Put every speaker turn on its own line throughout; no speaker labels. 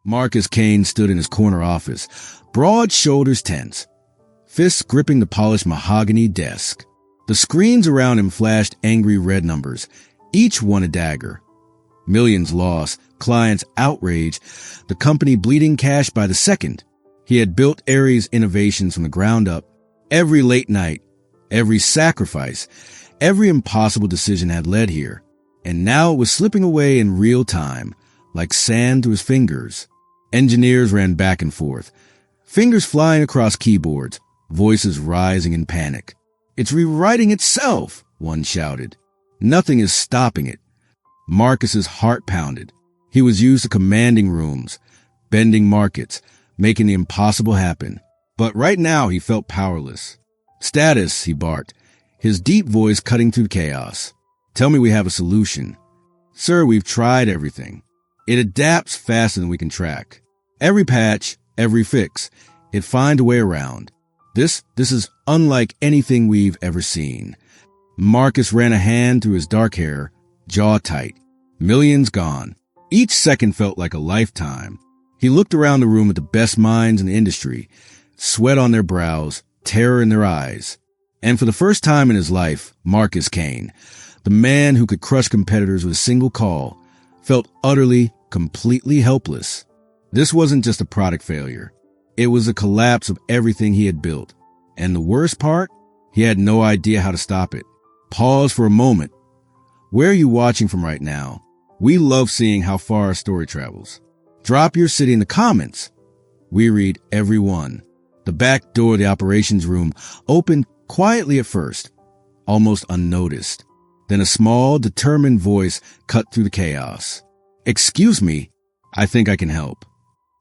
Marcus Kane stood in his corner office, broad shoulders tense, fists gripping the polished mahogany desk. The screens around him flashed angry red numbers, each one a dagger. Millions lost, clients outraged, the company bleeding cash by the second. He had built Aeris Innovations from the ground up. Every late night, every sacrifice, every impossible decision had led here. And now it was slipping away in real time, like sand through his fingers. Engineers ran back and forth, fingers flying across keyboards, voices rising in panic. "It's rewriting itself," one shouted. "Nothing is stopping it." Marcus's heart pounded. He was used to commanding rooms, bending markets, making the impossible happen. But right now he felt powerless. "Status," he barked, his deep voice cutting through chaos. "Tell me we have a solution." "Sir, we've tried everything. It adapts faster than we can track. Every patch, every fix, it finds a way around. This is unlike anything we've ever seen." Marcus ran a hand through his dark hair, jaw tight. Millions gone. Each second felt like a lifetime. He looked around the room at the best minds in the industry, sweat on their brows, terror in their eyes. And for the first time in his life, Marcus Kane, the man who could crush competitors with a single call, felt utterly, completely helpless. This wasn't just a product failure. It was a collapse of everything he had built. And the worst part? He had no idea how to stop it. Pause for a moment. Where are you watching from right now? We love seeing how far our story travels. Drop your city in the comments. We read every one. The back door of the operations room opened quietly at first, almost unnoticed. Then a small, determined voice cut through the chaos. "Excuse me, I think I can help."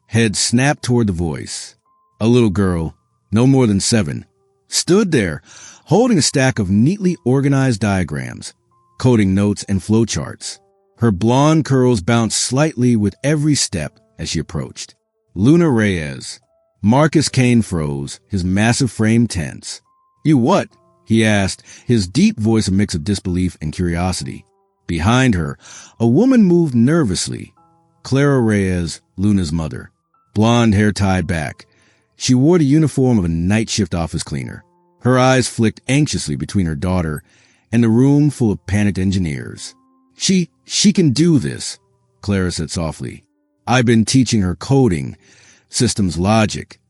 Head snapped toward the voice. A little girl, no more than 7, stood there, holding a stack of neatly organized diagrams, coding notes and flowcharts. Her blonde curls bounced slightly with every step as she approached. Luna Reyes. Marcus Kane froze, his massive frame tense. "You what?" he asked, his deep voice a mix of disbelief and curiosity. Behind her, a woman moved nervously. Clara Reyes, Luna's mother. Blonde hair tied back. She wore the uniform of a night shift office cleaner. Her eyes flicked anxiously between her daughter and the room full of panicked engineers. She can do this," Clara said softly. "I've been teaching her coding, systems logic.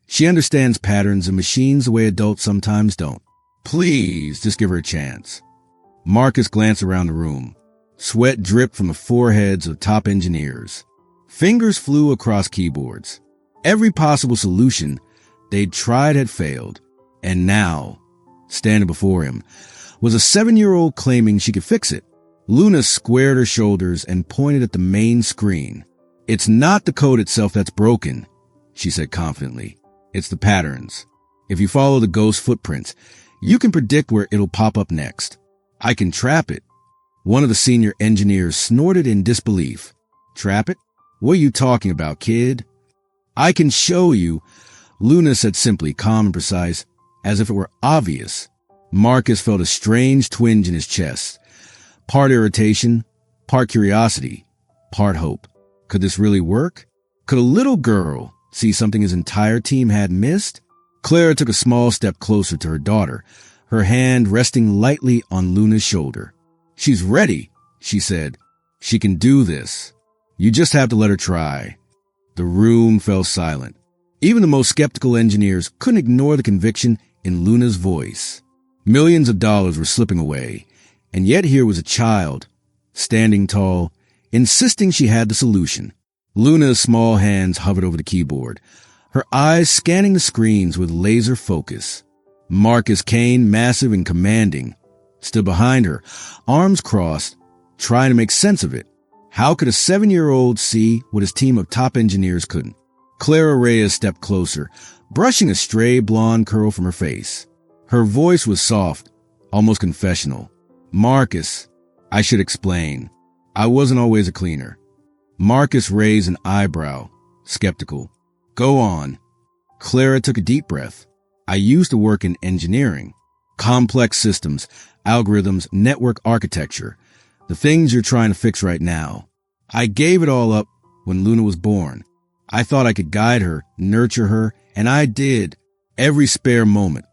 She understands patterns and machines the way adults sometimes don't. Please, just give her a chance." Marcus glanced around the room. Sweat dripped from the foreheads of top engineers. Fingers flew across keyboards. Every possible solution they'd tried had failed. And now, standing before him, was a 7-year-old claiming she could fix it. Luna squared her shoulders and pointed at the main screen. "It's not the code itself that's broken," she said confidently. "It's the patterns. If you follow the ghost footprints, you can predict where it'll pop up next. I can trap it." One of the senior engineers snorted in disbelief. "Trap it? What are you talking about, kid?" "I can show you," Luna said simply, calm and precise, as if it were obvious. Marcus felt a strange twinge in his chest. Part irritation, part curiosity, part hope. Could this really work? Could a little girl see something his entire team had missed? Clara took a small step closer to her daughter, her hand resting lightly on Luna's shoulder. "She's ready," she said. "She can do this. You just have to let her try." The room fell silent. Even the most skeptical engineers couldn't ignore the conviction in Luna's voice. Millions of dollars were slipping away, and yet here was a child, standing tall, insisting she had the solution. Luna's small hands hovered over the keyboard, her eyes scanning the screens with laser focus. Marcus Kane, massive and commanding, stood behind her, arms crossed, trying to make sense of it. How could a 7-year-old see what his team of top engineers couldn't? Clara Reyes stepped closer, brushing a stray blonde curl from her face. Her voice was soft, almost confessional. "Marcus, I should explain. I wasn't always a cleaner." Marcus raised an eyebrow, skeptical. "Go on." Clara took a deep breath. "I used to work in engineering. Complex systems, algorithms, network architecture. The things you're trying to fix right now. I gave it all up when Luna was born. I thought I could guide her, nurture her, and I did. Every spare moment.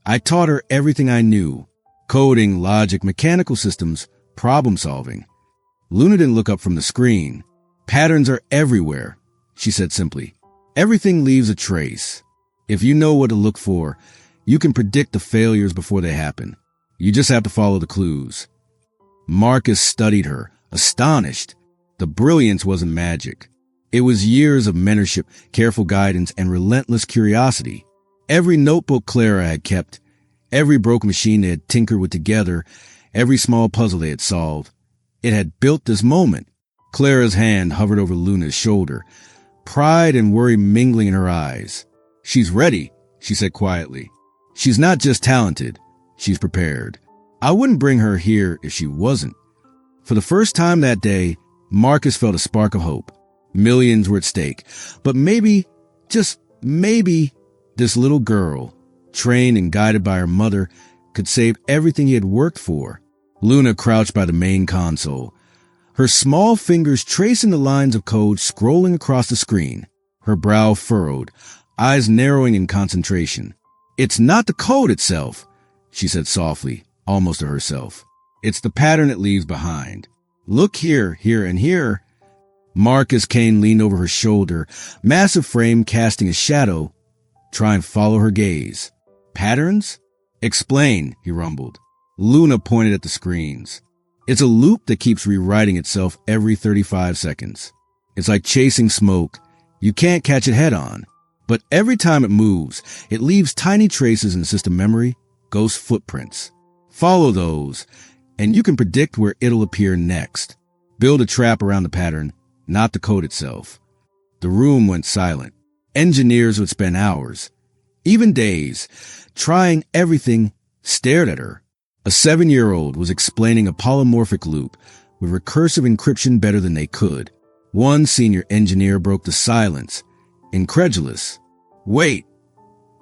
I taught her everything I knew. Coding, logic, mechanical systems, problem solving. Luna didn't look up from the screen. Patterns are everywhere, she said simply. Everything leaves a trace. If you know what to look for, you can predict the failures before they happen. You just have to follow the clues. Marcus studied her, astonished. The brilliance wasn't magic. It was years of mentorship, careful guidance, and relentless curiosity. Every notebook Clara had kept, every broken machine they had tinkered with together, every small puzzle they had solved, it had built this moment. Clara's hand hovered over Luna's shoulder, pride and worry mingling in her eyes. She's ready, she said quietly. She's not just talented, she's prepared. I wouldn't bring her here if she wasn't. For the first time that day, Marcus felt a spark of hope. Millions were at stake, but maybe, just maybe, this little girl, trained and guided by her mother, could save everything he had worked for. Luna crouched by the main console, her small fingers tracing the lines of code scrolling across the screen, her brow furrowed, eyes narrowing in concentration. It's not the code itself, she said softly, almost to herself. It's the pattern it leaves behind. Look here, here, and here. Marcus Kane leaned over her shoulder, massive frame casting a shadow. Try and follow her gaze. Patterns? Explain, he rumbled. Luna pointed at the screens. It's a loop that keeps rewriting itself every 35 seconds. It's like chasing smoke. You can't catch it head on. But every time it moves, it leaves tiny traces in system memory, ghost footprints. Follow those, and you can predict where it'll appear next. Build a trap around the pattern, not the code itself. The room went silent. Engineers would spend hours, even days, trying everything, stared at her. A 7-year-old was explaining a polymorphic loop with recursive encryption better than they could. One senior engineer broke the silence, incredulous. Wait,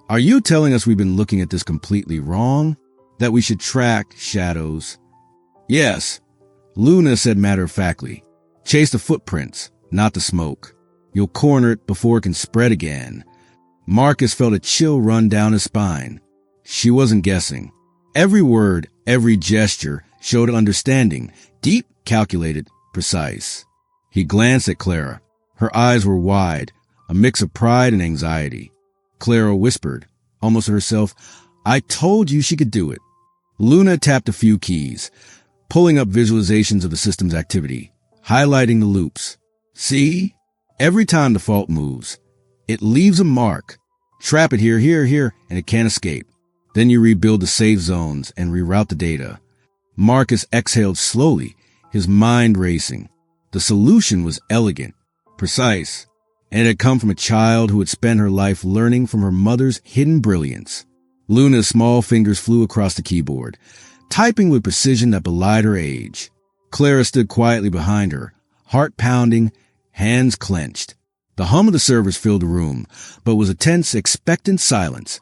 are you telling us we've been looking at this completely wrong? That we should track shadows? Yes, Luna said matter-of-factly. Chase the footprints, not the smoke. You'll corner it before it can spread again. Marcus felt a chill run down his spine. She wasn't guessing. Every word, every gesture showed understanding, deep, calculated, precise. He glanced at Clara. Her eyes were wide, a mix of pride and anxiety. Clara whispered, almost to herself, I told you she could do it. Luna tapped a few keys, pulling up visualizations of the system's activity, highlighting the loops. See? Every time the fault moves, it leaves a mark. Trap it here, here, here, and it can't escape. Then you rebuild the safe zones and reroute the data. Marcus exhaled slowly, his mind racing. The solution was elegant, precise, and it had come from a child who had spent her life learning from her mother's hidden brilliance. Luna's small fingers flew across the keyboard, typing with precision that belied her age. Clara stood quietly behind her, heart pounding, hands clenched. The hum of the servers filled the room, but was a tense, expectant silence.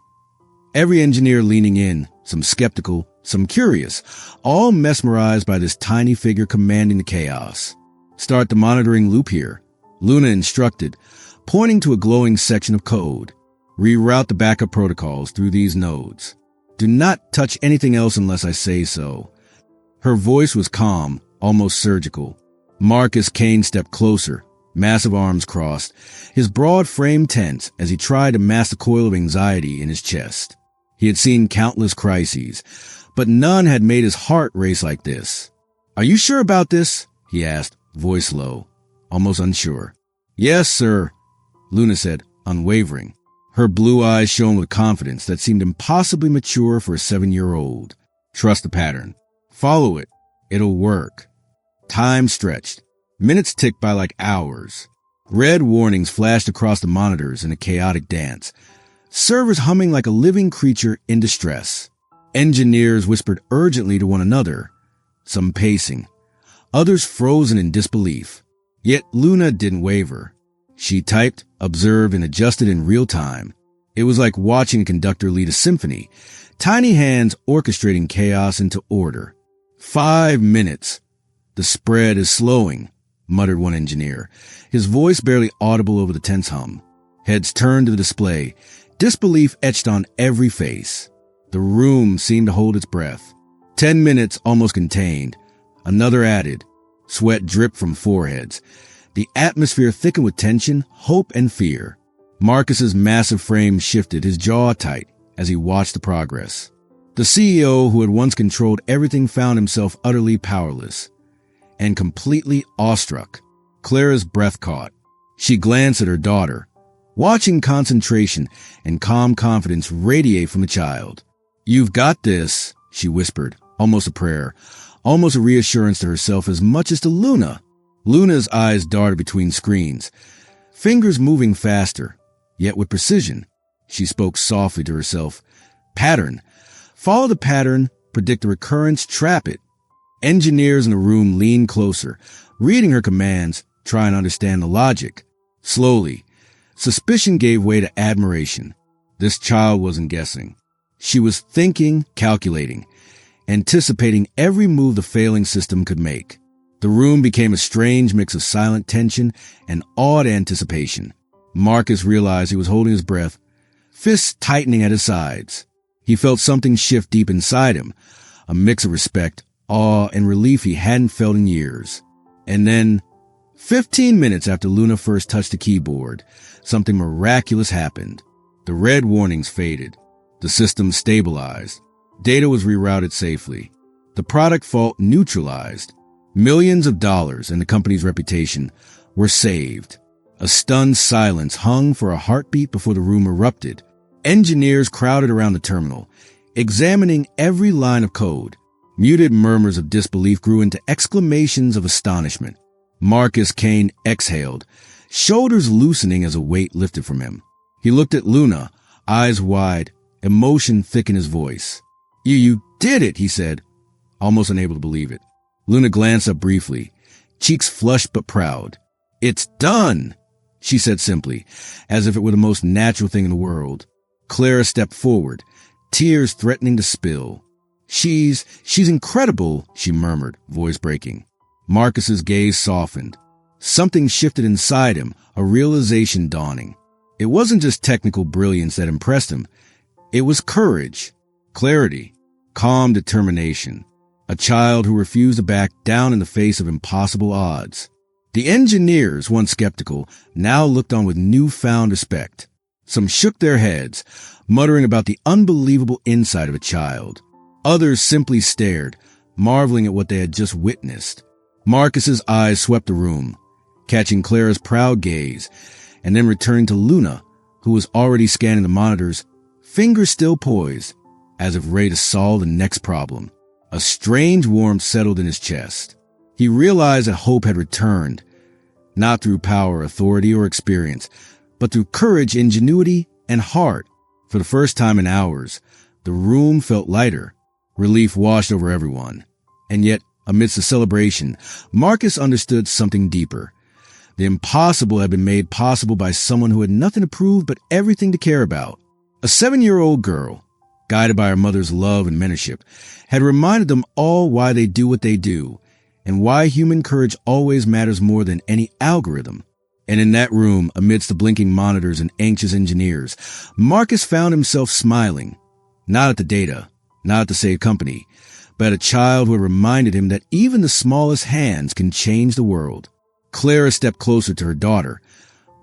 Every engineer leaning in, some skeptical, some curious, all mesmerized by this tiny figure commanding the chaos. Start the monitoring loop here, Luna instructed, pointing to a glowing section of code. Reroute the backup protocols through these nodes. Do not touch anything else unless I say so. Her voice was calm, almost surgical. Marcus Kane stepped closer, massive arms crossed, his broad frame tense as he tried to mask the coil of anxiety in his chest. He had seen countless crises, but none had made his heart race like this. Are you sure about this? He asked, voice low, almost unsure. Yes, sir, Luna said, unwavering. Her blue eyes shone with confidence that seemed impossibly mature for a 7-year-old. Trust the pattern. Follow it. It'll work. Time stretched. Minutes ticked by like hours. Red warnings flashed across the monitors in a chaotic dance. Servers humming like a living creature in distress. Engineers whispered urgently to one another, some pacing, others frozen in disbelief. Yet Luna didn't waver. She typed, observed, and adjusted in real time. It was like watching a conductor lead a symphony, tiny hands orchestrating chaos into order. 5 minutes. The spread is slowing. muttered one engineer, his voice barely audible over the tense hum. Heads turned to the display, disbelief etched on every face. The room seemed to hold its breath. 10 minutes almost contained. Another added. Sweat dripped from foreheads. The atmosphere thickened with tension, hope, and fear. Marcus's massive frame shifted, his jaw tight, as he watched the progress. The CEO who had once controlled everything found himself utterly powerless and completely awestruck. Clara's breath caught. She glanced at her daughter, watching concentration and calm confidence radiate from the child. "You've got this," she whispered, almost a prayer, almost a reassurance to herself as much as to Luna. Luna's eyes darted between screens, fingers moving faster, yet with precision. She spoke softly to herself. "Pattern. Follow the pattern, predict the recurrence, trap it." Engineers in the room leaned closer, reading her commands, trying to understand the logic. Slowly, suspicion gave way to admiration. This child wasn't guessing. She was thinking, calculating, anticipating every move the failing system could make. The room became a strange mix of silent tension and awed anticipation. Marcus realized he was holding his breath, fists tightening at his sides. He felt something shift deep inside him, a mix of respect, awe, and relief he hadn't felt in years. And then, 15 minutes after Luna first touched the keyboard, something miraculous happened. The red warnings faded. The system stabilized. Data was rerouted safely. The product fault neutralized. Millions of dollars and the company's reputation were saved. A stunned silence hung for a heartbeat before the room erupted. Engineers crowded around the terminal, examining every line of code. Muted murmurs of disbelief grew into exclamations of astonishment. Marcus Kane exhaled, shoulders loosening as a weight lifted from him. He looked at Luna, eyes wide, emotion thick in his voice. You did it," he said, almost unable to believe it. Luna glanced up briefly, cheeks flushed but proud. "It's done," she said simply, as if it were the most natural thing in the world. Clara stepped forward, tears threatening to spill. She's incredible," she murmured, voice breaking. Marcus's gaze softened. Something shifted inside him, a realization dawning. It wasn't just technical brilliance that impressed him. It was courage, clarity, calm determination. A child who refused to back down in the face of impossible odds. The engineers, once skeptical, now looked on with newfound respect. Some shook their heads, muttering about the unbelievable insight of a child. Others simply stared, marveling at what they had just witnessed. Marcus's eyes swept the room, catching Clara's proud gaze, and then returning to Luna, who was already scanning the monitors, fingers still poised, as if ready to solve the next problem. A strange warmth settled in his chest. He realized that hope had returned, not through power, authority, or experience, but through courage, ingenuity, and heart. For the first time in hours, the room felt lighter. Relief washed over everyone. And yet, amidst the celebration, Marcus understood something deeper. The impossible had been made possible by someone who had nothing to prove but everything to care about. A 7-year-old girl, guided by her mother's love and mentorship, had reminded them all why they do what they do, and why human courage always matters more than any algorithm. And in that room, amidst the blinking monitors and anxious engineers, Marcus found himself smiling, not at the data, not at the saved company, but at a child who had reminded him that even the smallest hands can change the world. Clara stepped closer to her daughter,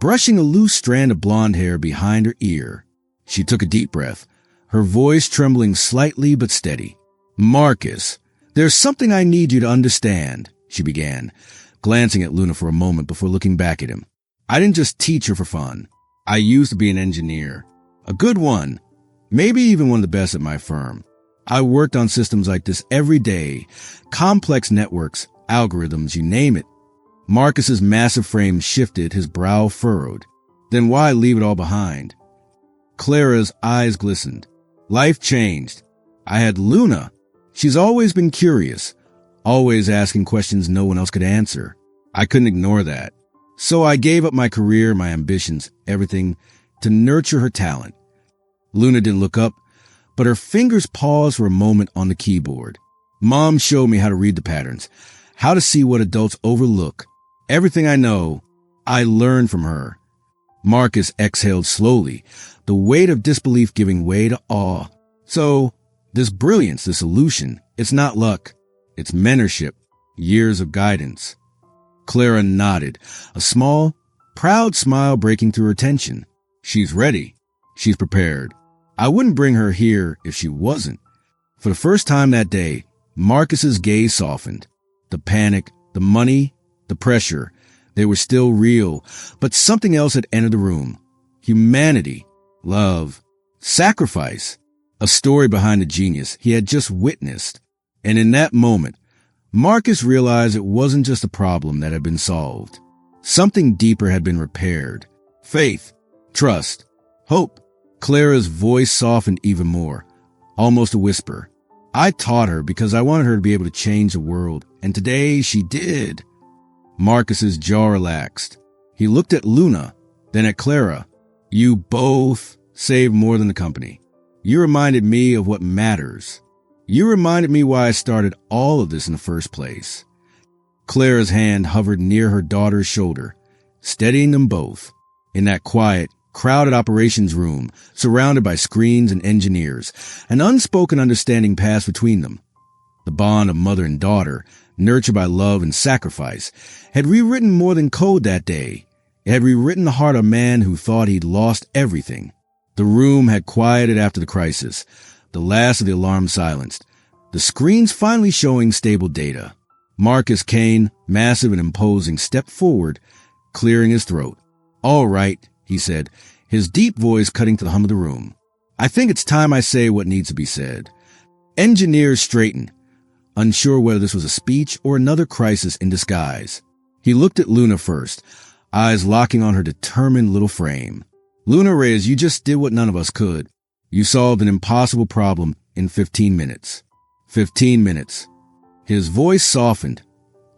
brushing a loose strand of blonde hair behind her ear. She took a deep breath, her voice trembling slightly but steady. "Marcus, there's something I need you to understand," she began, glancing at Luna for a moment before looking back at him. "I didn't just teach her for fun. I used to be an engineer. A good one, maybe even one of the best at my firm. I worked on systems like this every day, complex networks, algorithms, you name it." Marcus's massive frame shifted, his brow furrowed. Then why leave it all behind? Clara's eyes glistened. Life changed. I had Luna. She's always been curious, always asking questions no one else could answer. I couldn't ignore that. So I gave up my career, my ambitions, everything, to nurture her talent. Luna didn't look up, but her fingers paused for a moment on the keyboard. Mom showed me how to read the patterns, how to see what adults overlook. Everything I know, I learned from her. Marcus exhaled slowly, the weight of disbelief giving way to awe. So, this brilliance, this solution, it's not luck. It's mentorship, years of guidance. Clara nodded, a small, proud smile breaking through her tension. She's ready. She's prepared. I wouldn't bring her here if she wasn't. For the first time that day, Marcus's gaze softened. The panic, the money, the pressure, they were still real, but something else had entered the room. Humanity, love, sacrifice, a story behind the genius he had just witnessed. And in that moment, Marcus realized it wasn't just a problem that had been solved. Something deeper had been repaired. Faith, trust, hope. Clara's voice softened even more, almost a whisper. I taught her because I wanted her to be able to change the world, and today she did. Marcus's jaw relaxed. He looked at Luna, then at Clara. You both saved more than the company. You reminded me of what matters. You reminded me why I started all of this in the first place. Clara's hand hovered near her daughter's shoulder, steadying them both. In that quiet, crowded operations room, surrounded by screens and engineers, an unspoken understanding passed between them. The bond of mother and daughter, nurtured by love and sacrifice, had rewritten more than code that day. It had rewritten the heart of a man who thought he'd lost everything. The room had quieted after the crisis, the last of the alarm silenced, the screens finally showing stable data. Marcus Kane, massive and imposing, stepped forward, clearing his throat. All right, he said, his deep voice cutting to the hum of the room. I think it's time I say what needs to be said. Engineers straightened, unsure whether this was a speech or another crisis in disguise. He looked at Luna first, eyes locking on her determined little frame. Luna, Reyes, you just did what none of us could. You solved an impossible problem in 15 minutes. 15 minutes. His voice softened,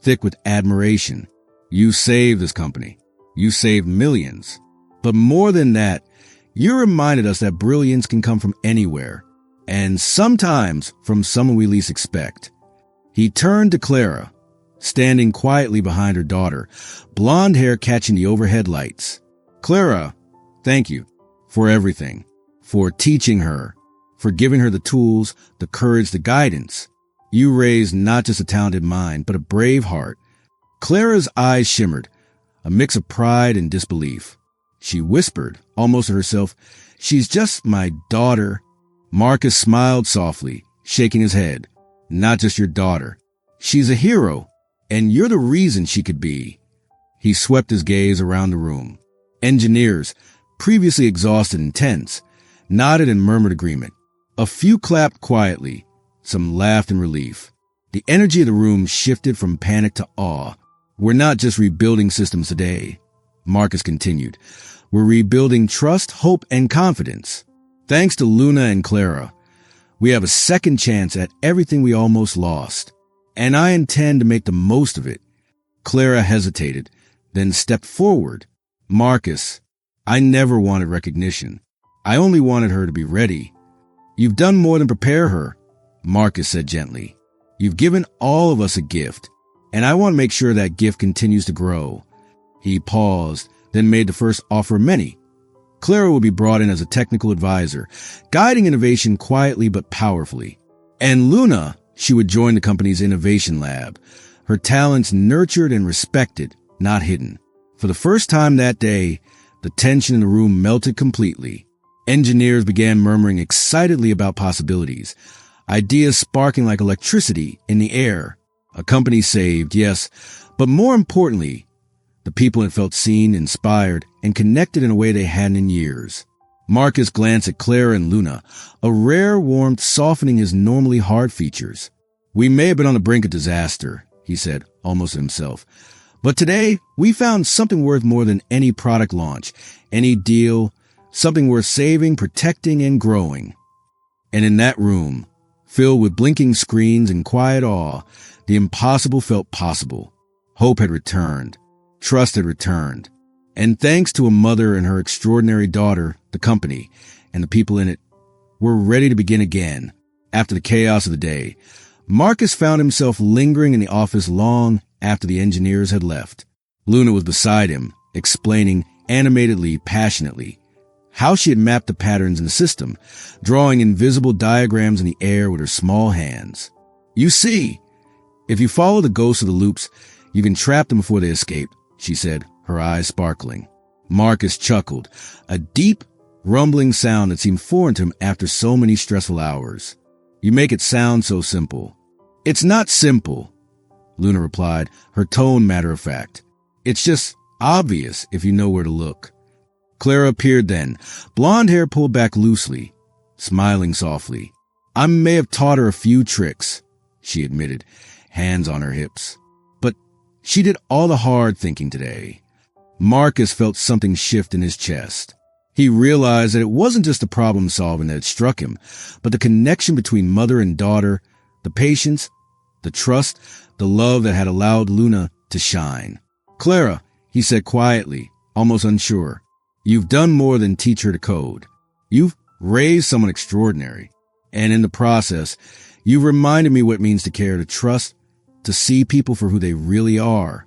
thick with admiration. You saved this company. You saved millions. But more than that, you reminded us that brilliance can come from anywhere, and sometimes from someone we least expect. He turned to Clara, standing quietly behind her daughter, blonde hair catching the overhead lights. Clara, thank you for everything, for teaching her, for giving her the tools, the courage, the guidance. You raised not just a talented mind, but a brave heart. Clara's eyes shimmered, a mix of pride and disbelief. She whispered, almost to herself, she's just my daughter. Marcus smiled softly, shaking his head. Not just your daughter. She's a hero, and you're the reason she could be. He swept his gaze around the room. Engineers, previously exhausted and tense, nodded and murmured agreement. A few clapped quietly. Some laughed in relief. The energy of the room shifted from panic to awe. We're not just rebuilding systems today, Marcus continued. We're rebuilding trust, hope, and confidence. Thanks to Luna and Clara, we have a second chance at everything we almost lost. And I intend to make the most of it. Clara hesitated, then stepped forward. Marcus, I never wanted recognition. I only wanted her to be ready. You've done more than prepare her, Marcus said gently. You've given all of us a gift, and I want to make sure that gift continues to grow. He paused, then made the first offer of many. Clara will be brought in as a technical advisor, guiding innovation quietly but powerfully. And Luna, she would join the company's innovation lab, her talents nurtured and respected, not hidden. For the first time that day, the tension in the room melted completely. Engineers began murmuring excitedly about possibilities, ideas sparking like electricity in the air. A company saved, yes, but more importantly, the people had felt seen, inspired, and connected in a way they hadn't in years. Marcus glanced at Clara and Luna, a rare warmth softening his normally hard features. We may have been on the brink of disaster, he said, almost to himself. But today, we found something worth more than any product launch, any deal, something worth saving, protecting, and growing. And in that room, filled with blinking screens and quiet awe, the impossible felt possible. Hope had returned. Trust had returned. And thanks to a mother and her extraordinary daughter, the company, and the people in it, we're ready to begin again. After the chaos of the day, Marcus found himself lingering in the office long after the engineers had left. Luna was beside him, explaining animatedly, passionately, how she had mapped the patterns in the system, drawing invisible diagrams in the air with her small hands. You see, if you follow the ghosts of the loops, you can trap them before they escape, she said, her eyes sparkling. Marcus chuckled, a deep, rumbling sound that seemed foreign to him after so many stressful hours. You make it sound so simple. It's not simple, Luna replied, her tone matter of fact. It's just obvious if you know where to look. Clara appeared then, blonde hair pulled back loosely, smiling softly. I may have taught her a few tricks, she admitted, hands on her hips. But she did all the hard thinking today. Marcus felt something shift in his chest. He realized that it wasn't just the problem solving that had struck him, but the connection between mother and daughter, the patience, the trust, the love that had allowed Luna to shine. Clara, he said quietly, almost unsure, you've done more than teach her to code. You've raised someone extraordinary. And in the process, you've reminded me what it means to care, to trust, to see people for who they really are.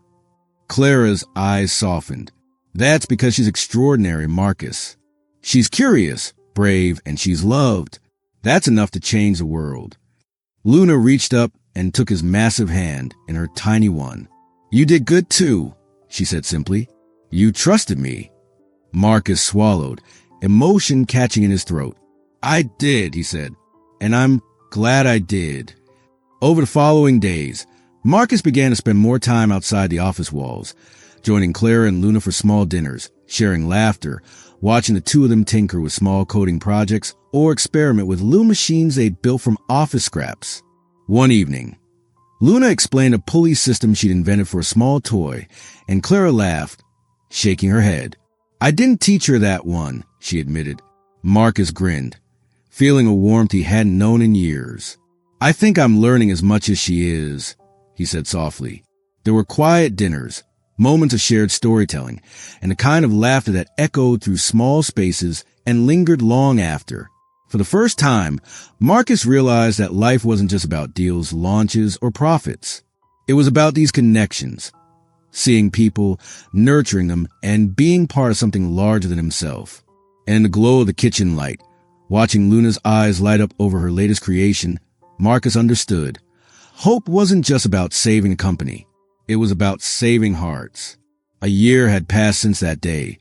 Clara's eyes softened. That's because she's extraordinary, Marcus. She's curious, brave, and she's loved. That's enough to change the world. Luna reached up and took his massive hand in her tiny one. You did good too, she said simply. You trusted me. Marcus swallowed, emotion catching in his throat. I did, he said, and I'm glad I did. Over the following days, Marcus began to spend more time outside the office walls, joining Clara and Luna for small dinners, sharing laughter, watching the two of them tinker with small coding projects or experiment with little machines they'd built from office scraps. One evening, Luna explained a pulley system she'd invented for a small toy, and Clara laughed, shaking her head. I didn't teach her that one, she admitted. Marcus grinned, feeling a warmth he hadn't known in years. I think I'm learning as much as she is, he said softly. There were quiet dinners, moments of shared storytelling, and the kind of laughter that echoed through small spaces and lingered long after. For the first time, Marcus realized that life wasn't just about deals, launches, or profits. It was about these connections, seeing people, nurturing them, and being part of something larger than himself. And in the glow of the kitchen light, watching Luna's eyes light up over her latest creation, Marcus understood. Hope wasn't just about saving a company. It was about saving hearts. A year had passed since that day,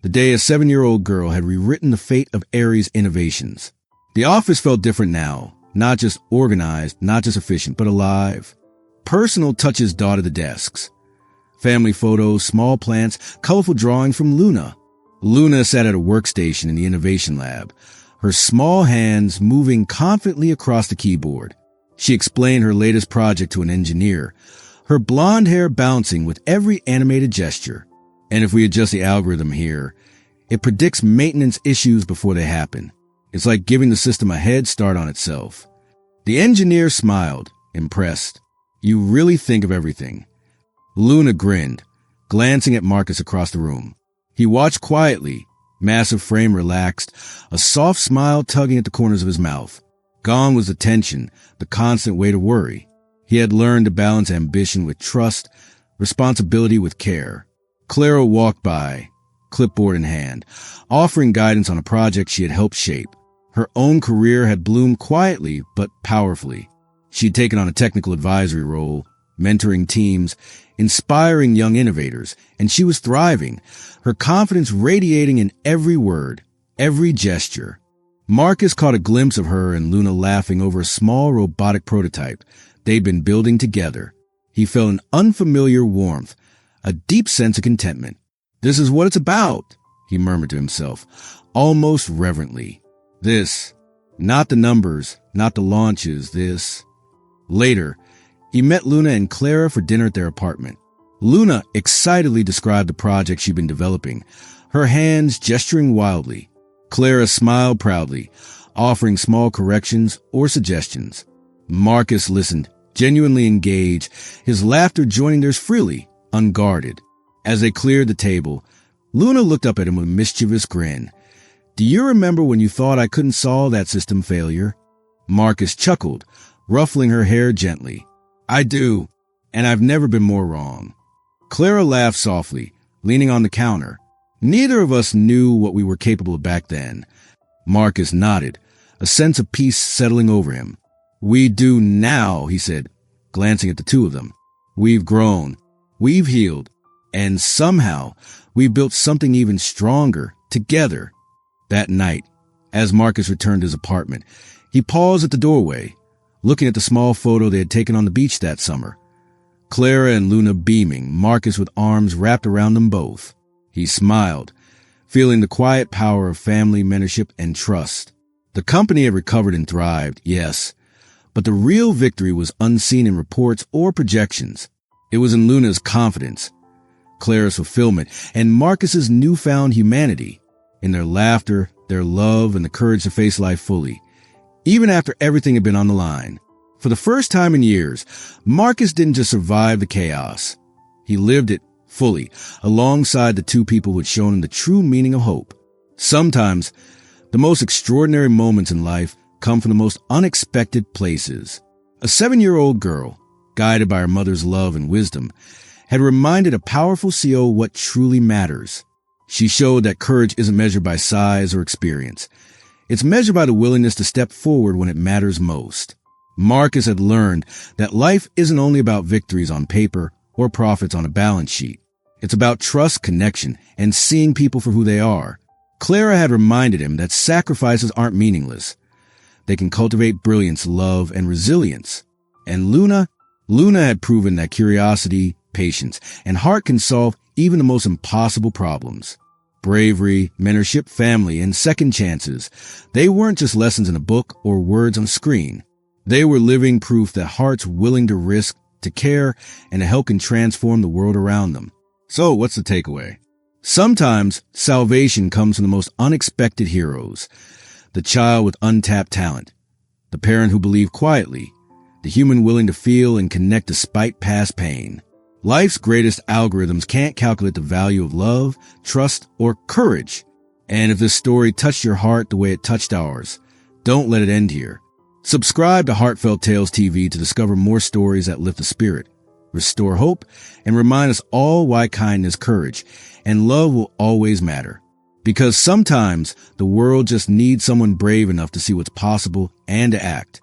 the day a 7-year-old girl had rewritten the fate of Aeris Innovations. The office felt different now, not just organized, not just efficient, but alive. Personal touches dotted the desks. Family photos, small plants, colorful drawings from Luna. Luna sat at a workstation in the innovation lab, her small hands moving confidently across the keyboard. She explained her latest project to an engineer, her blonde hair bouncing with every animated gesture. And if we adjust the algorithm here, it predicts maintenance issues before they happen. It's like giving the system a head start on itself. The engineer smiled, impressed. You really think of everything. Luna grinned, glancing at Marcus across the room. He watched quietly, massive frame relaxed, a soft smile tugging at the corners of his mouth. Gone was the tension, the constant weight of worry. He had learned to balance ambition with trust, responsibility with care. Clara walked by, clipboard in hand, offering guidance on a project she had helped shape. Her own career had bloomed quietly but powerfully. She'd taken on a technical advisory role, mentoring teams, inspiring young innovators, and she was thriving, her confidence radiating in every word, every gesture. Marcus caught a glimpse of her and Luna laughing over a small robotic prototype they'd been building together. He felt an unfamiliar warmth, a deep sense of contentment. This is what it's about, he murmured to himself, almost reverently. This, not the numbers, not the launches, this. Later, he met Luna and Clara for dinner at their apartment. Luna excitedly described the project she'd been developing, her hands gesturing wildly. Clara smiled proudly, offering small corrections or suggestions. Marcus listened, genuinely engaged, his laughter joining theirs freely, unguarded. As they cleared the table, Luna looked up at him with a mischievous grin. Do you remember when you thought I couldn't solve that system failure? Marcus chuckled, ruffling her hair gently. I do, and I've never been more wrong. Clara laughed softly, leaning on the counter. Neither of us knew what we were capable of back then. Marcus nodded, a sense of peace settling over him. We do now, he said, glancing at the two of them. We've grown, we've healed, and somehow we've built something even stronger together. That night, as Marcus returned to his apartment, he paused at the doorway, looking at the small photo they had taken on the beach that summer. Clara and Luna beaming, Marcus with arms wrapped around them both. He smiled, feeling the quiet power of family, mentorship, and trust. The company had recovered and thrived, yes, but the real victory was unseen in reports or projections. It was in Luna's confidence, Clara's fulfillment, and Marcus's newfound humanity, in their laughter, their love, and the courage to face life fully, even after everything had been on the line. For the first time in years, Marcus didn't just survive the chaos. He lived it fully, alongside the two people who had shown him the true meaning of hope. Sometimes, the most extraordinary moments in life come from the most unexpected places. A 7-year-old girl, guided by her mother's love and wisdom, had reminded a powerful CO what truly matters. She showed that courage isn't measured by size or experience. It's measured by the willingness to step forward when it matters most. Marcus had learned that life isn't only about victories on paper or profits on a balance sheet. It's about trust, connection, and seeing people for who they are. Clara had reminded him that sacrifices aren't meaningless. They can cultivate brilliance, love, and resilience. And Luna had proven that curiosity, patience, and heart can solve even the most impossible problems. Bravery, mentorship, family, and second chances. They weren't just lessons in a book or words on a screen. They were living proof that hearts willing to risk, to care, and to help can transform the world around them. So, what's the takeaway? Sometimes salvation comes from the most unexpected heroes. The child with untapped talent. The parent who believed quietly. The human willing to feel and connect despite past pain. Life's greatest algorithms can't calculate the value of love, trust, or courage. And if this story touched your heart the way it touched ours, don't let it end here. Subscribe to Heartfelt Tales TV to discover more stories that lift the spirit, restore hope, and remind us all why kindness, courage, and love will always matter. Because sometimes the world just needs someone brave enough to see what's possible and to act.